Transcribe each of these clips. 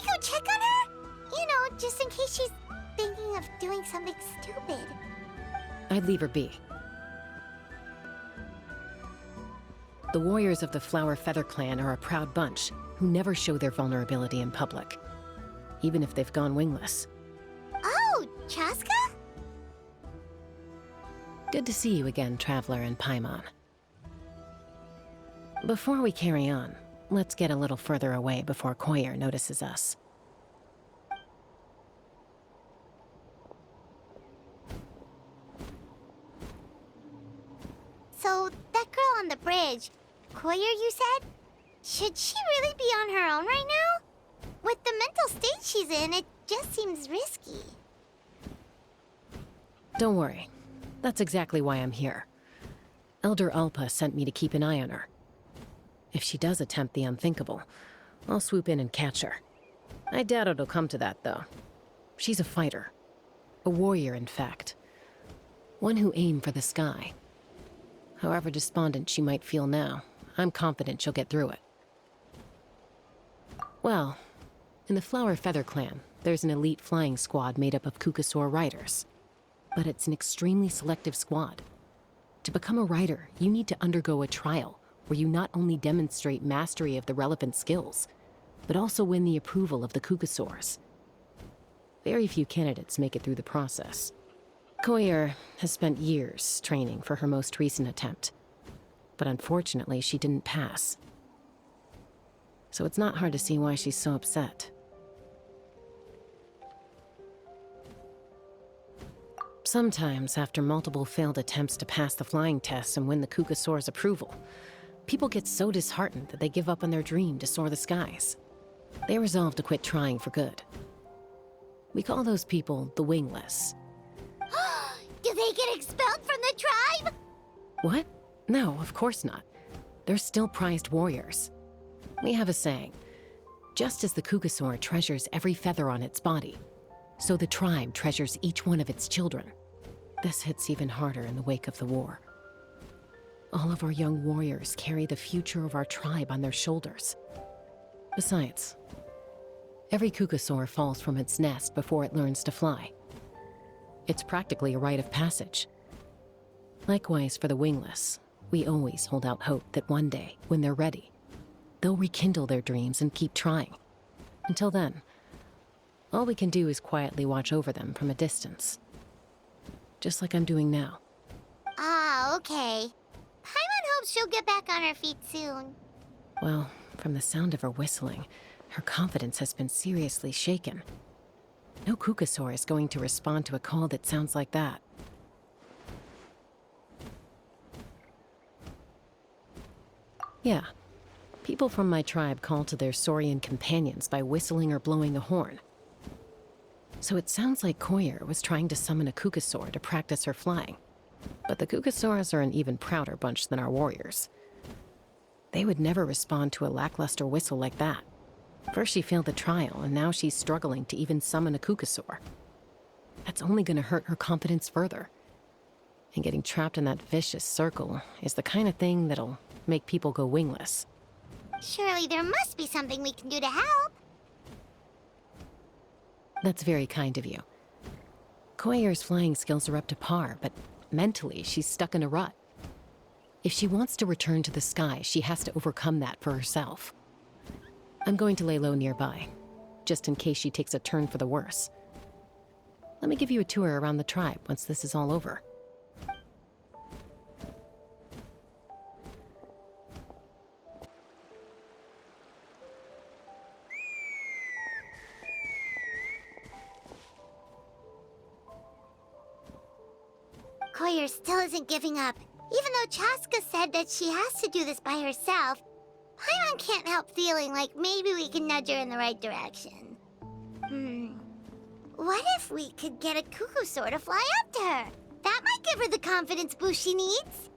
we go check on her? You know, just in case she's thinking of doing something stupid. I'd leave her be. The warriors of the Flower Feather Clan are a proud bunch who never show their vulnerability in public, even if they've gone wingless. Oh, Chaska? Good to see you again, Traveler and Paimon. Before we carry on, let's get a little further away before Koyer notices us. So, that girl on the bridge, Koyer, you said? Should she really be on her own right now? With the mental state she's in, it just seems risky. Don't worry. That's exactly why I'm here. Elder Alpa sent me to keep an eye on her. If she does attempt the unthinkable, I'll swoop in and catch her. I doubt it'll come to that, though. She's a fighter. A warrior, in fact. One who aimed for the sky. However despondent she might feel now, I'm confident she'll get through it. Well, in the Flower Feather Clan, there's an elite flying squad made up of Kukasaur riders. But it's an extremely selective squad. To become a rider, you need to undergo a trial where you not only demonstrate mastery of the relevant skills, but also win the approval of the Kukasaurs. Very few candidates make it through the process. Koyer has spent years training for her most recent attempt, but unfortunately she didn't pass. So it's not hard to see why she's so upset. Sometimes, after multiple failed attempts to pass the flying test and win the Kukasaur's approval, people get so disheartened that they give up on their dream to soar the skies. They resolve to quit trying for good. We call those people the Wingless. Do they get expelled from the tribe? What? No, of course not. They're still prized warriors. We have a saying, just as the Kukasaur treasures every feather on its body, so the tribe treasures each one of its children. This hits even harder in the wake of the war. All of our young warriors carry the future of our tribe on their shoulders. Besides, every Kukasaur falls from its nest before it learns to fly. It's practically a rite of passage. Likewise for the Wingless, we always hold out hope that one day, when they're ready, they'll rekindle their dreams and keep trying. Until then, all we can do is quietly watch over them from a distance. Just like I'm doing now. Ah, okay. Paimon hopes she'll get back on her feet soon. Well, from the sound of her whistling, her confidence has been seriously shaken. No Kukasaur is going to respond to a call that sounds like that. Yeah, people from my tribe call to their Saurian companions by whistling or blowing a horn. So it sounds like Koyer was trying to summon a Kukasaur to practice her flying. But the Kukasaurs are an even prouder bunch than our warriors. They would never respond to a lackluster whistle like that. First she failed the trial, and now she's struggling to even summon a Kukasaur. That's only gonna hurt her confidence further. And getting trapped in that vicious circle is the kind of thing that'll make people go wingless. Surely there must be something we can do to help. That's very kind of you. Koyer's flying skills are up to par, but mentally she's stuck in a rut. If she wants to return to the sky, she has to overcome that for herself. I'm going to lay low nearby, just in case she takes a turn for the worse. Let me give you a tour around the tribe once this is all over. Koyer still isn't giving up. Even though Chaska said that she has to do this by herself, Paimon can't help feeling like maybe we can nudge her in the right direction. What if we could get a Kukasaur to fly up to her? That might give her the confidence boost she needs.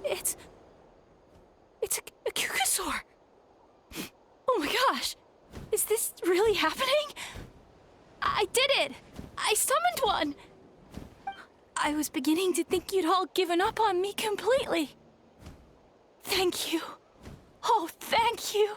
It's a Kukasaur! Oh my gosh! Is this really happening? I did it! I summoned one! I was beginning to think you'd all given up on me completely. Thank you. Oh, thank you.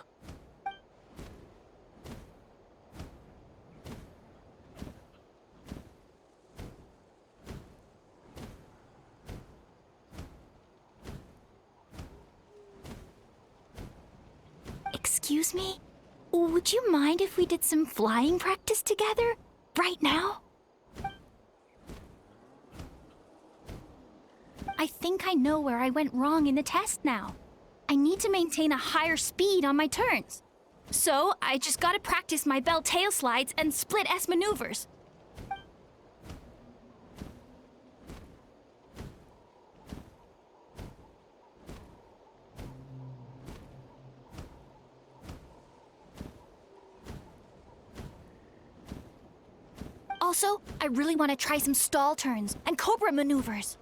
Excuse me? Would you mind if we did some flying practice together? Right now? I think I know where I went wrong in the test now. I need to maintain a higher speed on my turns. So, I just gotta practice my bell tail slides and split S maneuvers. Also, I really want to try some stall turns and cobra maneuvers.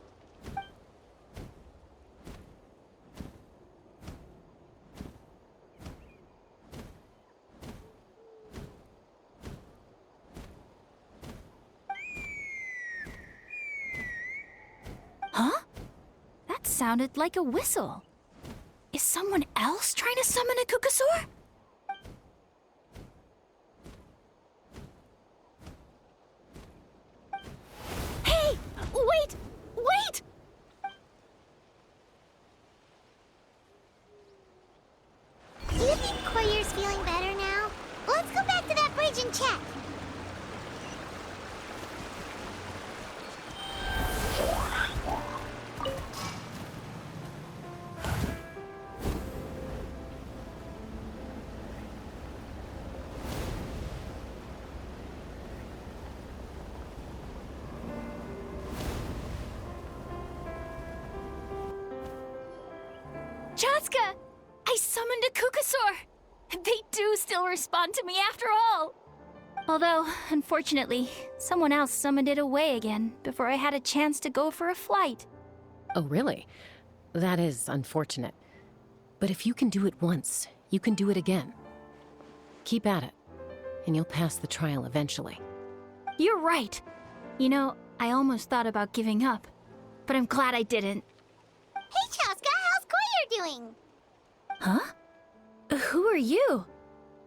Huh? That sounded like a whistle. Is someone else trying to summon a Kukasaur? Hey! Wait! Wait! Do you think Koyer's feeling better now? Well, let's go back to that bridge and check. Chaska! I summoned a Kukasaur! They do still respond to me after all! Although, unfortunately, someone else summoned it away again before I had a chance to go for a flight. Oh, really? That is unfortunate. But if you can do it once, you can do it again. Keep at it, and you'll pass the trial eventually. You're right. You know, I almost thought about giving up, but I'm glad I didn't. Hey, Chaska, how's Koyer doing? Huh? Who are you?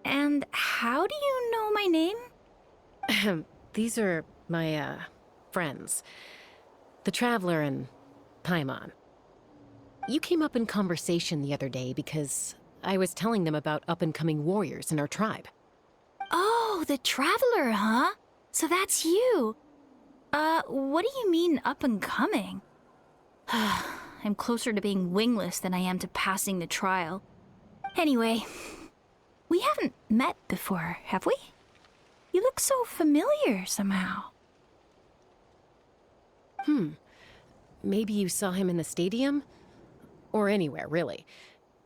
And how do you know my name? These are my, friends. The Traveler and Paimon. You came up in conversation the other day because I was telling them about up-and-coming warriors in our tribe. Oh, the Traveler, huh? So that's you. What do you mean up-and-coming? I'm closer to being wingless than I am to passing the trial. Anyway, we haven't met before, have we? You look so familiar somehow. Maybe you saw him in the stadium? Or anywhere, really.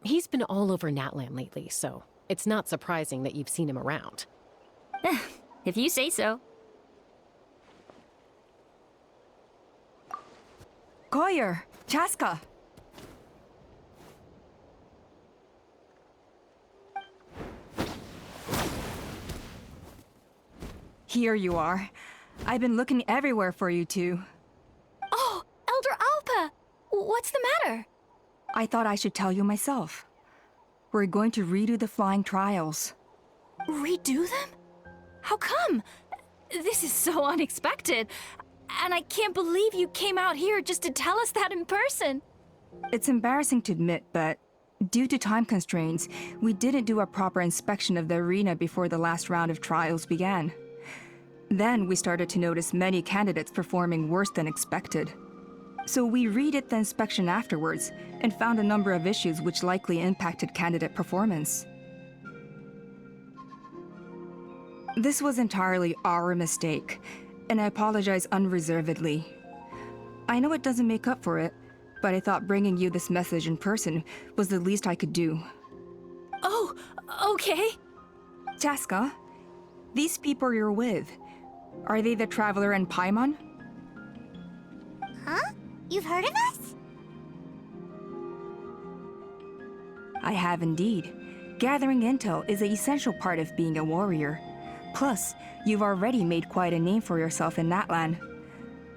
He's been all over Natlan lately, so it's not surprising that you've seen him around. If you say so. Koyer, Chaska. Here you are. I've been looking everywhere for you two. Oh, Elder Alpa! What's the matter? I thought I should tell you myself. We're going to redo the flying trials. Redo them? How come? This is so unexpected. And I can't believe you came out here just to tell us that in person. It's embarrassing to admit, but due to time constraints, we didn't do a proper inspection of the arena before the last round of trials began. Then we started to notice many candidates performing worse than expected. So we redid the inspection afterwards and found a number of issues which likely impacted candidate performance. This was entirely our mistake, and I apologize unreservedly. I know it doesn't make up for it, but I thought bringing you this message in person was the least I could do. Oh, okay. Chaska, these people you're with, are they the Traveler and Paimon? Huh? You've heard of us? I have indeed. Gathering intel is an essential part of being a warrior. Plus, you've already made quite a name for yourself in Natlan.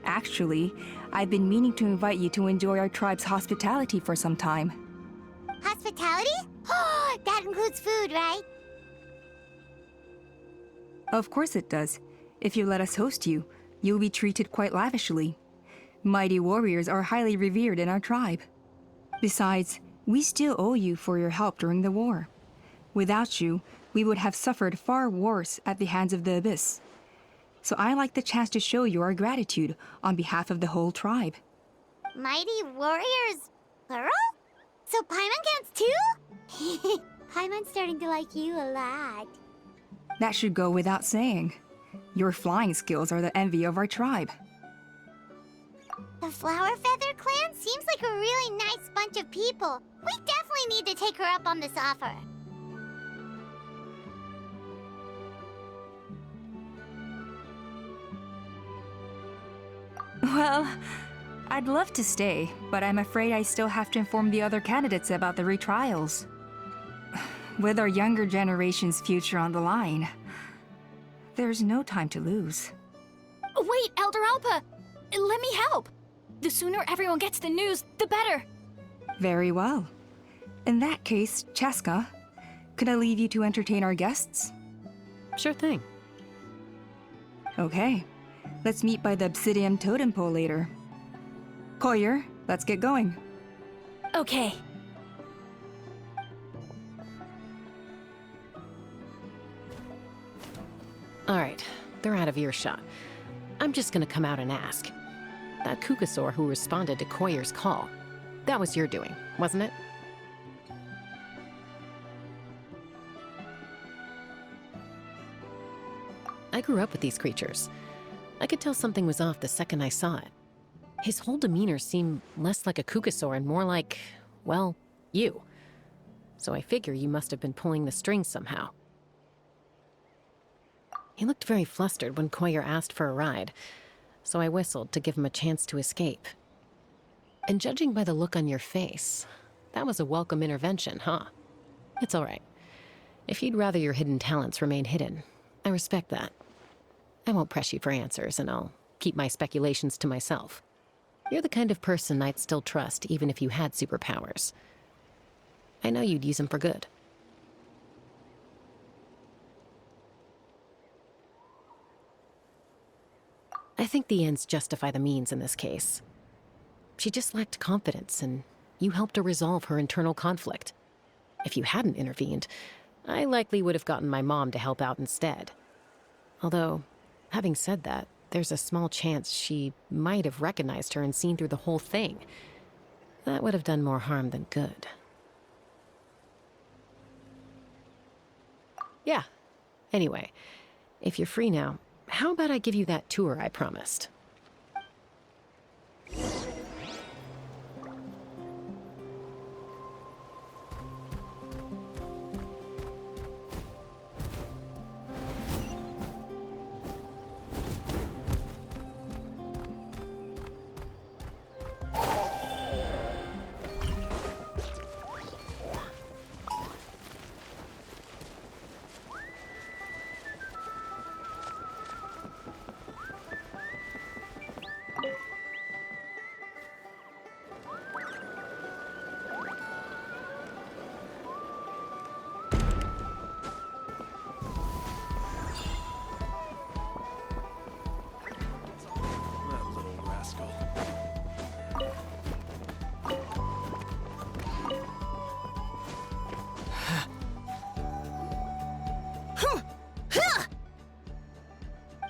Actually, I've been meaning to invite you to enjoy our tribe's hospitality for some time. Hospitality? Oh, that includes food, right? Of course it does. If you let us host you, you'll be treated quite lavishly. Mighty warriors are highly revered in our tribe. Besides, we still owe you for your help during the war. Without you, we would have suffered far worse at the hands of the Abyss. So I like the chance to show you our gratitude on behalf of the whole tribe. Mighty warriors, plural? So Paimon counts too? Paimon's starting to like you a lot. That should go without saying. Your flying skills are the envy of our tribe. The Flower Feather clan seems like a really nice bunch of people. We definitely need to take her up on this offer. Well, I'd love to stay, but I'm afraid I still have to inform the other candidates about the retrials. With our younger generation's future on the line, there's no time to lose. Wait, Elder Alpa! Let me help! The sooner everyone gets the news, the better! Very well. In that case, Chaska, could I leave you to entertain our guests? Sure thing. Okay. Let's meet by the Obsidian Totem Pole later. Collier, let's get going. Okay. All right, they're out of earshot. I'm just gonna come out and ask. That Kukasaur who responded to Koyer's call, that was your doing, wasn't it? I grew up with these creatures. I could tell something was off the second I saw it. His whole demeanor seemed less like a Kukasaur and more like, well, you. So I figure you must have been pulling the strings somehow. He looked very flustered when Koyer asked for a ride, so I whistled to give him a chance to escape. And judging by the look on your face, that was a welcome intervention, huh? It's all right. If you'd rather your hidden talents remain hidden, I respect that. I won't press you for answers, and I'll keep my speculations to myself. You're the kind of person I'd still trust even if you had superpowers. I know you'd use them for good. I think the ends justify the means in this case. She just lacked confidence, and you helped her resolve her internal conflict. If you hadn't intervened, I likely would have gotten my mom to help out instead. Although, having said that, there's a small chance she might have recognized her and seen through the whole thing. That would have done more harm than good. Yeah. Anyway, if you're free now, how about I give you that tour I promised? That little rascal.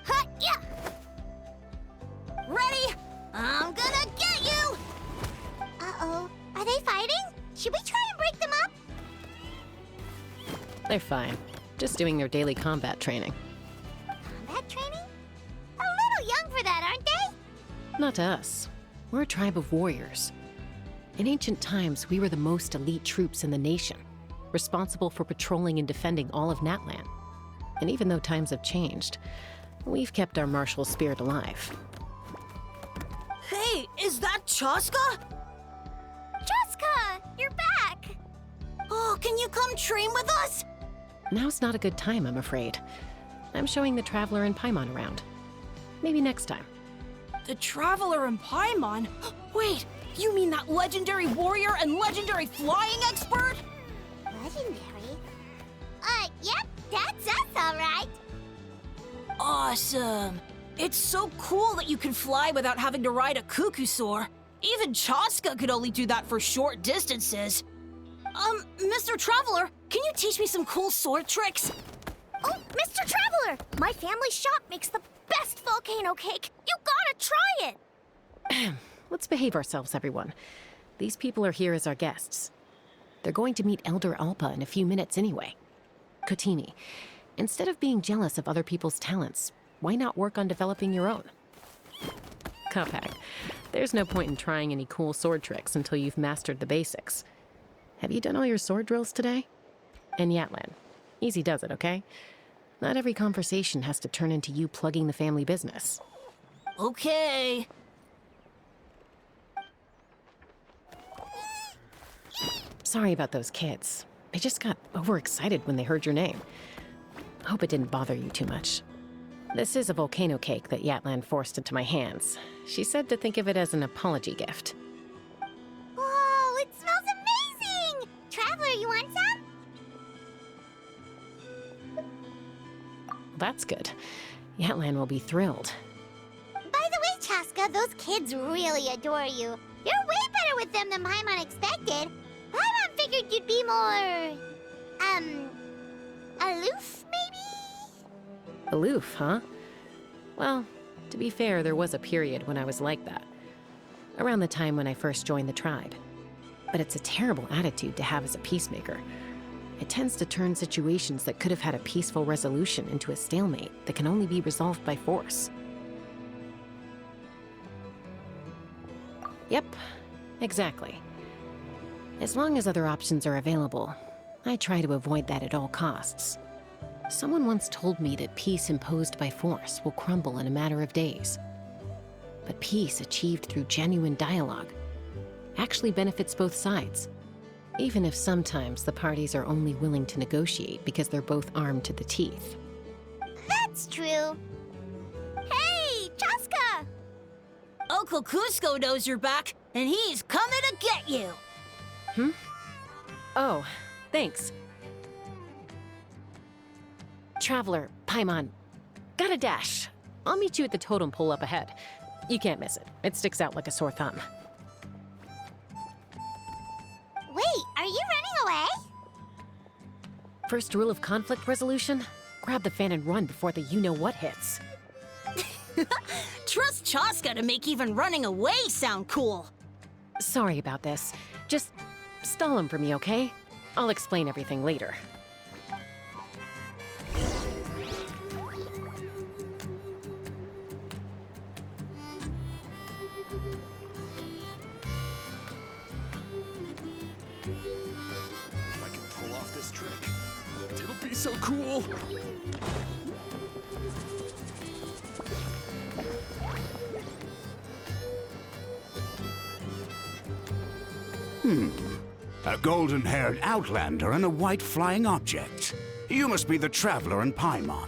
Huh, yeah. Ready? I'm gonna get you! Uh-oh. Are they fighting? Should we try and break them up? They're fine. Just doing their daily combat training. Combat training? A little young for that, aren't they? Not to us. We're a tribe of warriors. In ancient times, we were the most elite troops in the nation, responsible for patrolling and defending all of Natlan. And even though times have changed, we've kept our martial spirit alive. Hey, is that Chaska? Jessica, you're back! Oh, can you come train with us? Now's not a good time, I'm afraid. I'm showing the Traveler and Paimon around. Maybe next time. The Traveler and Paimon? Wait, you mean that legendary warrior and legendary flying expert? Legendary? Yep, that's us, all right. Awesome. It's so cool that you can fly without having to ride a cuckoo-soar. Even Chaska could only do that for short distances. Mr. Traveler, can you teach me some cool sword tricks? Oh, Mr. Traveler! My family shop makes the best volcano cake! You gotta try it! Let's behave ourselves, everyone. These people are here as our guests. They're going to meet Elder Alpa in a few minutes anyway. Kotini, instead of being jealous of other people's talents, why not work on developing your own? Cuphack, there's no point in trying any cool sword tricks until you've mastered the basics. Have you done all your sword drills today? And Yatlan, easy does it, okay? Not every conversation has to turn into you plugging the family business. Okay. Sorry about those kids. They just got overexcited when they heard your name. Hope it didn't bother you too much. This is a volcano cake that Yatlan forced into my hands. She said to think of it as an apology gift. Whoa, it smells amazing! Traveler, you want some? That's good. Yatlan will be thrilled. By the way, Chaska, those kids really adore you. You're way better with them than Paimon expected. Paimon figured you'd be more... aloof, maybe? Aloof, huh? Well, to be fair, there was a period when I was like that. Around the time when I first joined the tribe. But it's a terrible attitude to have as a peacemaker. It tends to turn situations that could have had a peaceful resolution into a stalemate that can only be resolved by force. Yep, exactly. As long as other options are available, I try to avoid that at all costs. Someone once told me that peace imposed by force will crumble in a matter of days. But peace achieved through genuine dialogue actually benefits both sides, even if sometimes the parties are only willing to negotiate because they're both armed to the teeth. That's true. Hey, Chaska! Uncle Cusco knows you're back, and he's coming to get you. Oh, thanks. Traveler, Paimon, got a dash. I'll meet you at the totem pole up ahead. You can't miss it. It sticks out like a sore thumb. Wait, are you running away? First rule of conflict resolution? Grab the fan and run before the you-know-what hits. Trust Chaska to make even running away sound cool. Sorry about this. Just stall him for me, okay? I'll explain everything later. If I can pull off this trick, it'll be so cool. A golden-haired outlander and a white flying object. You must be the Traveler and Paimon.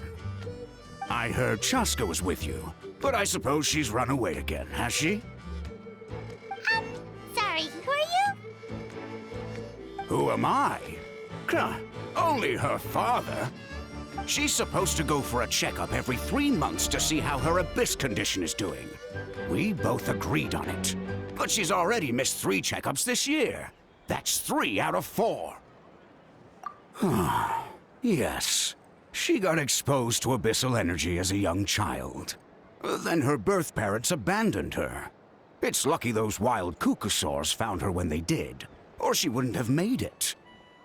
I heard Chaska was with you, but I suppose she's run away again, has she? Sorry, who are you? Who am I? Only her father. She's supposed to go for a checkup every 3 months to see how her abyss condition is doing. We both agreed on it. But she's already missed 3 checkups this year. That's 3 out of 4. Yes. She got exposed to abyssal energy as a young child. Then her birth parents abandoned her. It's lucky those wild cuckoosaurs found her when they did, or she wouldn't have made it.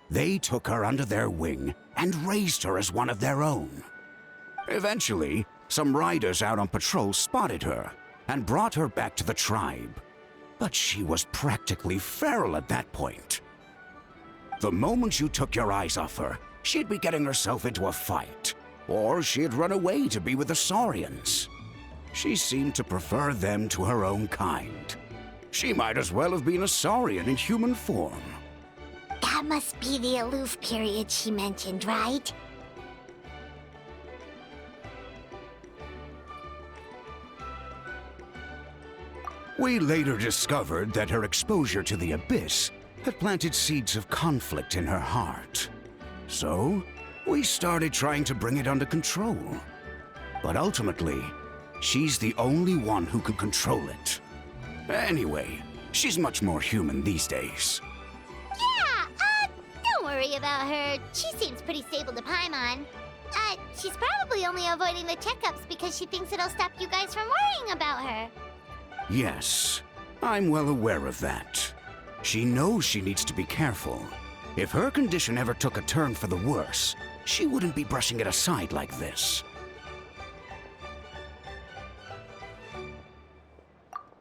They took her under their wing and raised her as one of their own. Eventually, some riders out on patrol spotted her and brought her back to the tribe. But she was practically feral at that point. The moment you took your eyes off her, she'd be getting herself into a fight, or she'd run away to be with the Saurians. She seemed to prefer them to her own kind. She might as well have been a Saurian in human form. That must be the aloof period she mentioned, right? We later discovered that her exposure to the abyss had planted seeds of conflict in her heart. So, we started trying to bring it under control. But ultimately, she's the only one who can control it. Anyway, she's much more human these days. Yeah, don't worry about her. She seems pretty stable to Paimon. She's probably only avoiding the checkups because she thinks it'll stop you guys from worrying about her. Yes, I'm well aware of that. She knows she needs to be careful. If her condition ever took a turn for the worse, she wouldn't be brushing it aside like this.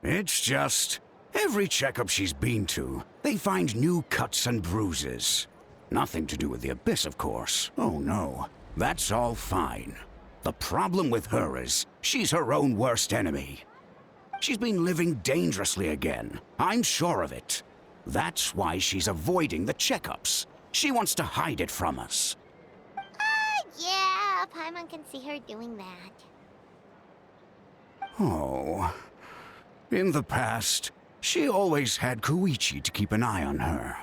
It's just, every checkup she's been to, they find new cuts and bruises. Nothing to do with the abyss, of course. Oh no, that's all fine. The problem with her is, she's her own worst enemy. She's been living dangerously again. I'm sure of it. That's why she's avoiding the checkups. She wants to hide it from us. Yeah, Paimon can see her doing that. Oh. In the past, she always had Koichi to keep an eye on her.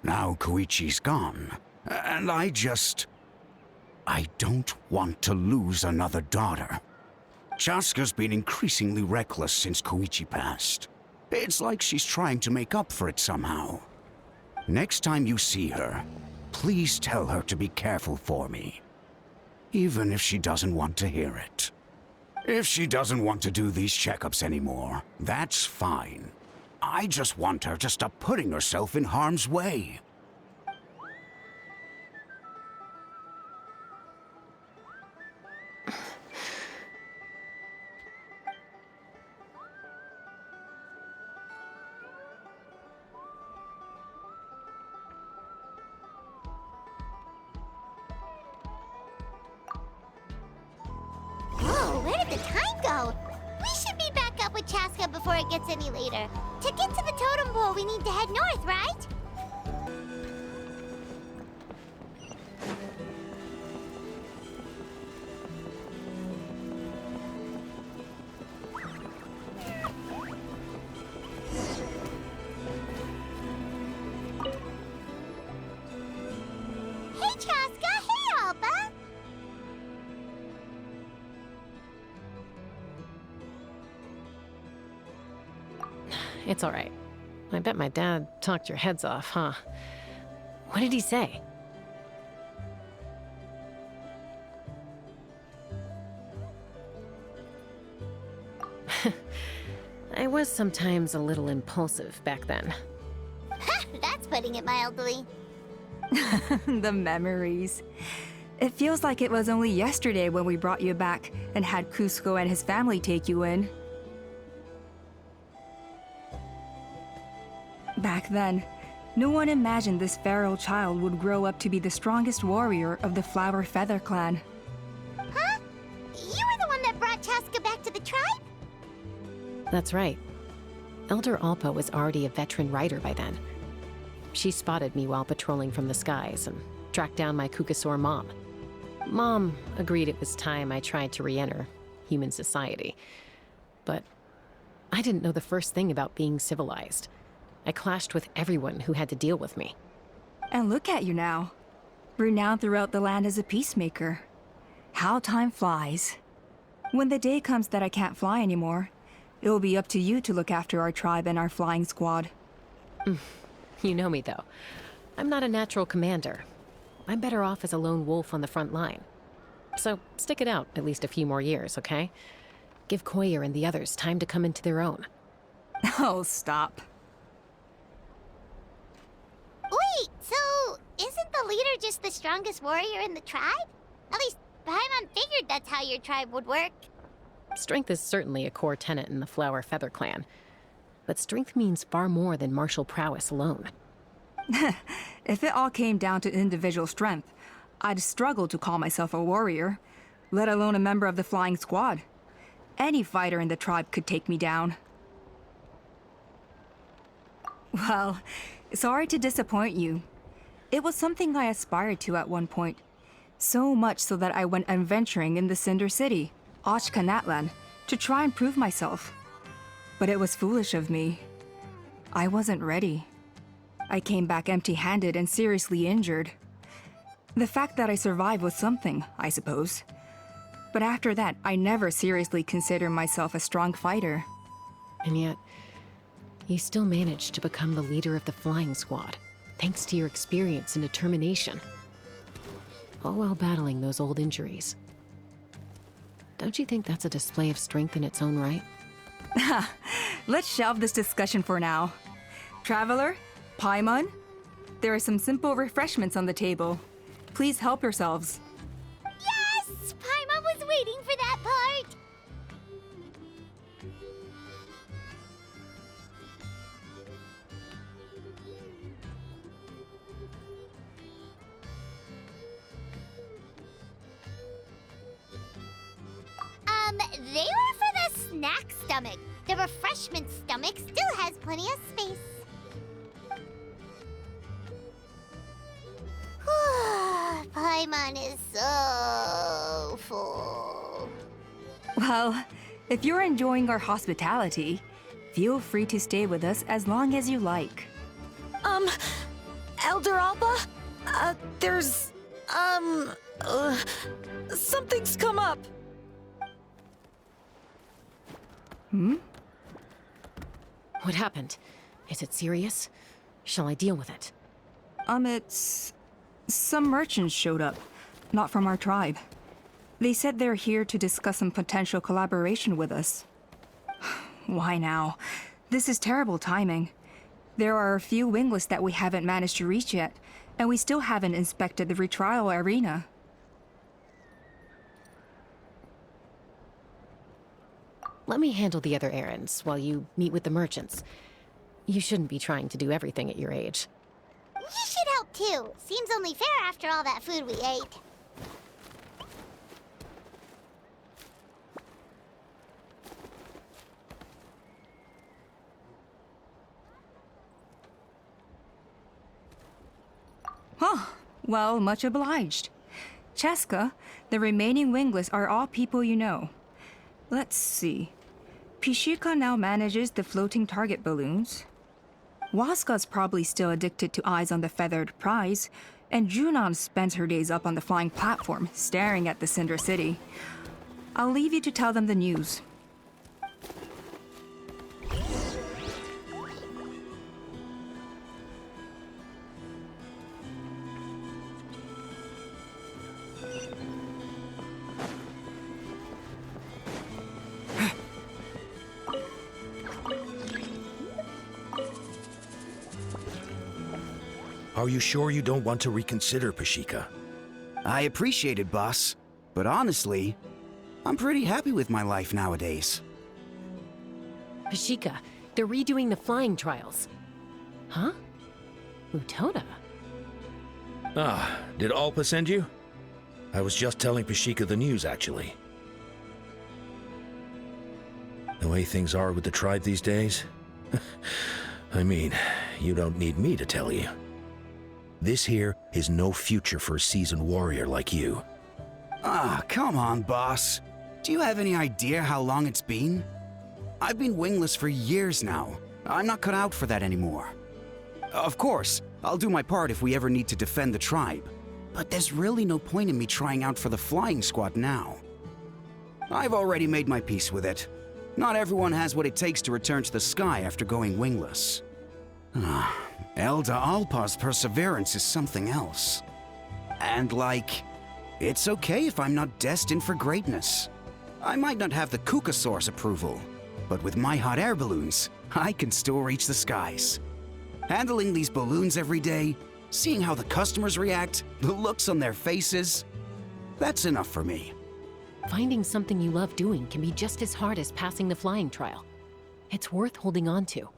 Now Koichi's gone, and I don't want to lose another daughter. Chaska's been increasingly reckless since Koichi passed. It's like she's trying to make up for it somehow. Next time you see her, please tell her to be careful for me. Even if she doesn't want to hear it. If she doesn't want to do these checkups anymore, that's fine. I just want her to stop putting herself in harm's way. Whoa, where did the time go? We should be back up with Chaska before it gets any later. To get to the totem pole, we need to head north, right? Hey, Chaska! Hey, Alba! It's all right. I bet my dad talked your heads off, huh? What did he say? I was sometimes a little impulsive back then. That's putting it mildly. The memories. It feels like it was only yesterday when we brought you back and had Cusco and his family take you in. Back then, no one imagined this feral child would grow up to be the strongest warrior of the Flower Feather clan. Huh? You were the one that brought Chaska back to the tribe? That's right. Elder Alpa was already a veteran rider by then. She spotted me while patrolling from the skies and tracked down my Kukasaur mom. Mom agreed it was time I tried to re-enter human society. But I didn't know the first thing about being civilized. I clashed with everyone who had to deal with me. And look at you now. Renowned throughout the land as a peacemaker. How time flies. When the day comes that I can't fly anymore, it will be up to you to look after our tribe and our flying squad. You know me, though. I'm not a natural commander. I'm better off as a lone wolf on the front line. So stick it out at least a few more years, okay? Give Koyer and the others time to come into their own. Oh, stop. Wait, so isn't the leader just the strongest warrior in the tribe? At least Paimon figured that's how your tribe would work. Strength is certainly a core tenet in the Flower Feather clan. But strength means far more than martial prowess alone. If it all came down to individual strength, I'd struggle to call myself a warrior, let alone a member of the flying squad. Any fighter in the tribe could take me down. Well, sorry to disappoint you, It was something I aspired to at one point. So much so that I went adventuring in the Cinder City, Ashkanatlan, to try and prove myself. But it was foolish of me. I wasn't ready. I came back empty-handed and seriously injured. The fact that I survived was something, I suppose. But after that, I never seriously considered myself a strong fighter. And yet, you still managed to become the leader of the flying squad, thanks to your experience and determination. All while battling those old injuries. Don't you think that's a display of strength in its own right? Let's shelve this discussion for now. Traveler, Paimon, there are some simple refreshments on the table. Please help yourselves. Yes! Paimon was waiting for that part! They were for the snack stomach. The refreshment stomach still has plenty of space. Paimon is so full. Well, if you're enjoying our hospitality, feel free to stay with us as long as you like. Elder Alba? Something's come up. What happened? Is it serious? Shall I deal with it? It's... Some merchants showed up, not from our tribe. They said they're here to discuss some potential collaboration with us. Why now? This is terrible timing. There are a few Wingless that we haven't managed to reach yet, and we still haven't inspected the retrial arena. Let me handle the other errands while you meet with the merchants. You shouldn't be trying to do everything at your age. You should help too. Seems only fair after all that food we ate. Huh. Well, much obliged. Cheska, the remaining Wingless are all people you know. Let's see. Pishika now manages the floating target balloons. Waska's probably still addicted to Eyes on the Feathered Prize, and Junon spends her days up on the flying platform, staring at the Cinder City. I'll leave you to tell them the news. Are you sure you don't want to reconsider, Pashika? I appreciate it, boss. But honestly, I'm pretty happy with my life nowadays. Pashika, they're redoing the flying trials. Huh? Utona? Ah, did Alpa send you? I was just telling Pashika the news, actually. The way things are with the tribe these days? I mean, you don't need me to tell you. This here is no future for a seasoned warrior like you. Ah, come on, boss. Do you have any idea how long it's been? I've been wingless for years now. I'm not cut out for that anymore. Of course, I'll do my part if we ever need to defend the tribe. But there's really no point in me trying out for the flying squad now. I've already made my peace with it. Not everyone has what it takes to return to the sky after going wingless. Elder Alpa's perseverance is something else. And it's okay if I'm not destined for greatness. I might not have the Kukasaur's approval, but with my hot air balloons, I can still reach the skies. Handling these balloons every day, seeing how the customers react, the looks on their faces, that's enough for me. Finding something you love doing can be just as hard as passing the flying trial. It's worth holding on to.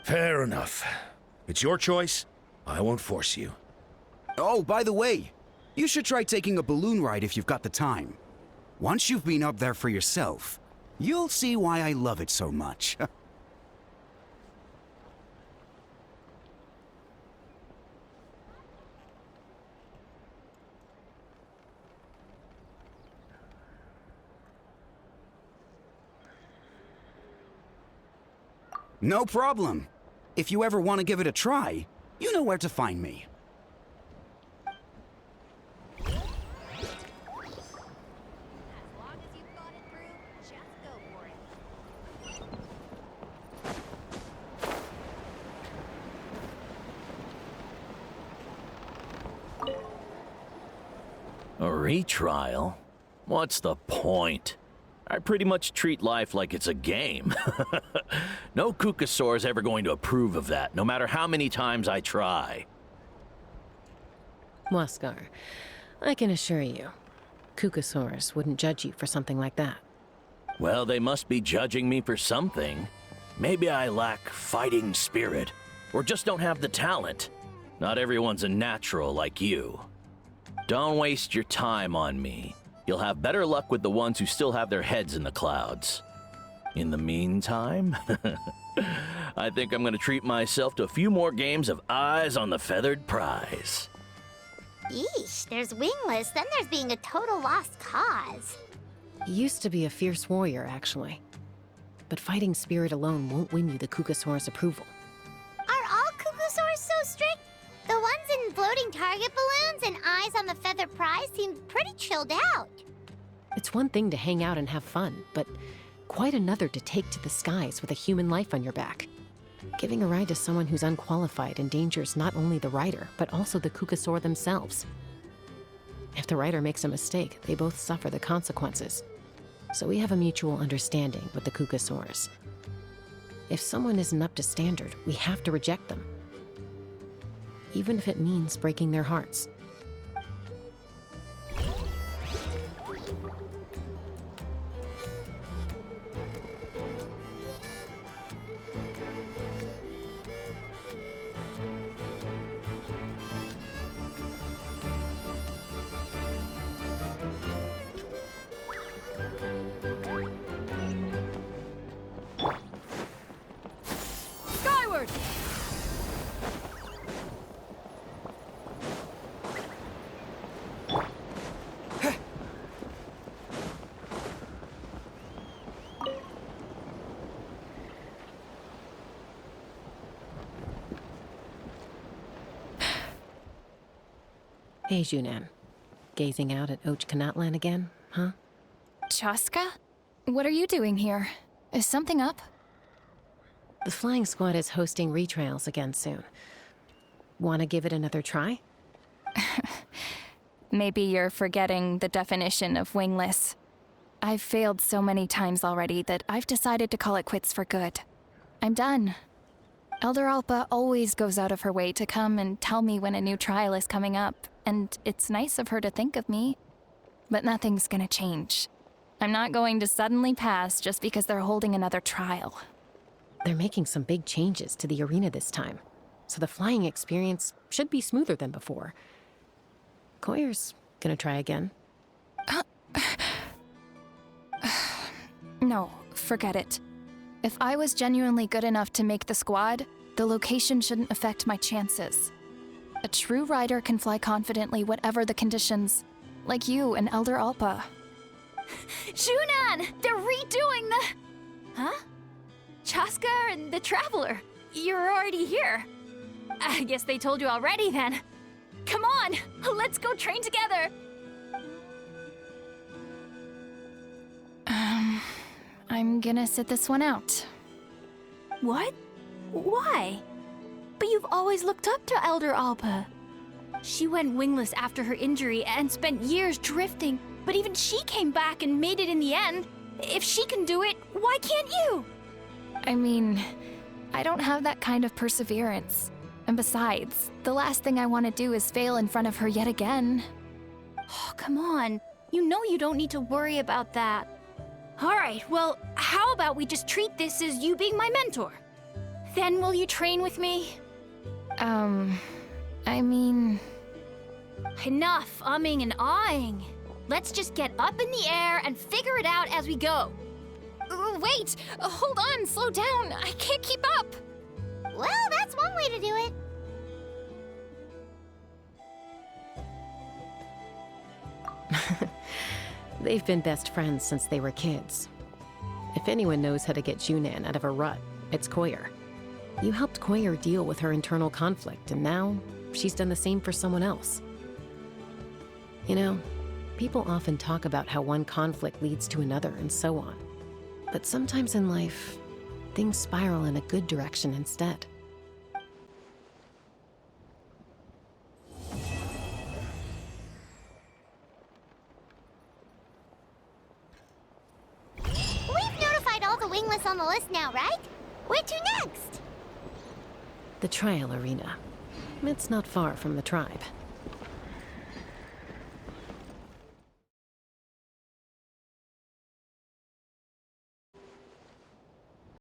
Fair enough. It's your choice. I won't force you. Oh, by the way, you should try taking a balloon ride if you've got the time. Once you've been up there for yourself, you'll see why I love it so much. No problem. If you ever want to give it a try, you know where to find me. A retrial? What's the point? I pretty much treat life like it's a game. No Kukasaur's ever going to approve of that, no matter how many times I try. Waskar, I can assure you, Kukasaurs wouldn't judge you for something like that. Well, they must be judging me for something. Maybe I lack fighting spirit, or just don't have the talent. Not everyone's a natural like you. Don't waste your time on me. You'll have better luck with the ones who still have their heads in the clouds. In the meantime, I think I'm going to treat myself to a few more games of Eyes on the Feathered Prize. Yeesh, there's Wingless, then there's being a total lost cause. He used to be a fierce warrior, actually. But fighting spirit alone won't win you the Kukasaur's approval. Are all Kukusaurs so strict? The ones in floating target balloons and Eyes on the Feathered Prize seem pretty chilled out. It's one thing to hang out and have fun, but quite another to take to the skies with a human life on your back. Giving a ride to someone who's unqualified endangers not only the rider, but also the Kukasaur themselves. If the rider makes a mistake, they both suffer the consequences. So we have a mutual understanding with the Kukasaurs. If someone isn't up to standard, we have to reject them. Even if it means breaking their hearts. Skyward! Hey, Junan. Gazing out at Ochkanatlan again, huh? Chaska? What are you doing here? Is something up? The flying squad is hosting retrials again soon. Want to give it another try? Maybe you're forgetting the definition of wingless. I've failed so many times already that I've decided to call it quits for good. I'm done. Elder Alpa always goes out of her way to come and tell me when a new trial is coming up, and it's nice of her to think of me. But nothing's gonna change. I'm not going to suddenly pass just because they're holding another trial. They're making some big changes to the arena this time, so the flying experience should be smoother than before. Koyer's gonna try again. No, forget it. If I was genuinely good enough to make the squad, the location shouldn't affect my chances. A true rider can fly confidently whatever the conditions, like you and Elder Alpa. Junan! They're redoing the... Huh? Chaska and the Traveler. You're already here. I guess they told you already then. Come on, let's go train together. I'm gonna sit this one out. What? Why? But you've always looked up to Elder Alpa. She went wingless after her injury and spent years drifting, but even she came back and made it in the end. If she can do it, why can't you? I mean, I don't have that kind of perseverance. And besides, the last thing I want to do is fail in front of her yet again. Oh, come on. You know you don't need to worry about that. All right, well, how about we just treat this as you being my mentor? Then will you train with me? I mean... Enough umming and ahhing. Let's just get up in the air and figure it out as we go. Wait! Hold on, slow down! I can't keep up! Well, that's one way to do it. They've been best friends since they were kids. If anyone knows how to get Junan out of a rut, It's Koyer. You helped Koyer deal with her internal conflict, and now she's done the same for someone else. You know, people often talk about how one conflict leads to another and so on. But sometimes in life, things spiral in a good direction instead. We've notified all the Wingless on the list now, right? Where to next? The trial arena. It's not far from the tribe.